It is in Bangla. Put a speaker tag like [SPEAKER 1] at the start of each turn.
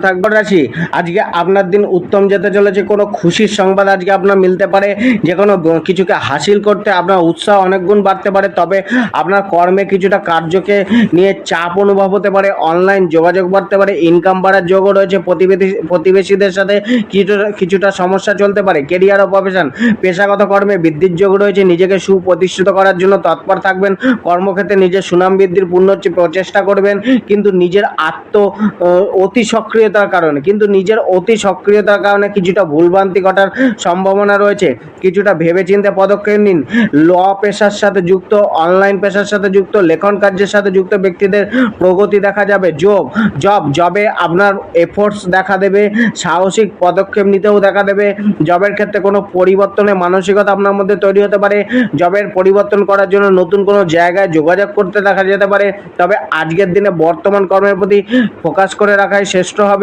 [SPEAKER 1] থাকবে রাশি, আজকে আপনার দিন উত্তম যেতে চলেছে। কোনো খুশির সংবাদ আজকে আপনার মিলতে পারে, যে কোনো কিছুকে হাসিল করতে আপনার উৎসাহ অনেক গুণ বাড়তে পারে। তবে আপনার কর্মে কিছুটা কার্যকে নিয়ে চাপ অনুভব হতে পারে, অনলাইন যোগাযোগ বাড়তে পারে, ইনকাম বাড়ার যোগও রয়েছে। প্রতিবেশীদের সাথে কিছুটা সমস্যা চলতে পারে। কেরিয়ার ও প্রফেশন, পেশাগত কর্মে বৃদ্ধির যোগ রয়েছে। নিজেকে সুপ্রতিষ্ঠিত করার জন্য তৎপর থাকবেন। কর্মক্ষেত্রে নিজের সুনাম বৃদ্ধির পূর্ণ প্রচেষ্টা করবেন, কিন্তু নিজের অতি সক্রিয়তার কারণে কিছুটা ভুলভ্রান্তি ঘটার সম্ভাবনা রয়েছে। কিছুটা ভেবেচিন্তে পদক্ষেপ নিন। ল পেশার সাথে যুক্ত, অনলাইন পেশার সাথে যুক্ত, লেখন কার্যের সাথে যুক্ত ব্যক্তিদের প্রগতি দেখা যাবে। জবে আপনার এফোর্টস দেখা দেবে, সাহসিক পদক্ষেপ নিতেও দেখা দেবে। জবের ক্ষেত্রে কোনো পরিবর্তনের মানসিকতা আপনার মধ্যে তৈরি হতে পারে। জবের পরিবর্তন করার জন্য নতুন কোনো জায়গায় যোগাযোগ করতে দেখা যেতে পারে। তবে আজকের দিনে বর্তমান কর্মের প্রতি ফোকাস করে রাখাই শ্রেষ্ঠ হবে।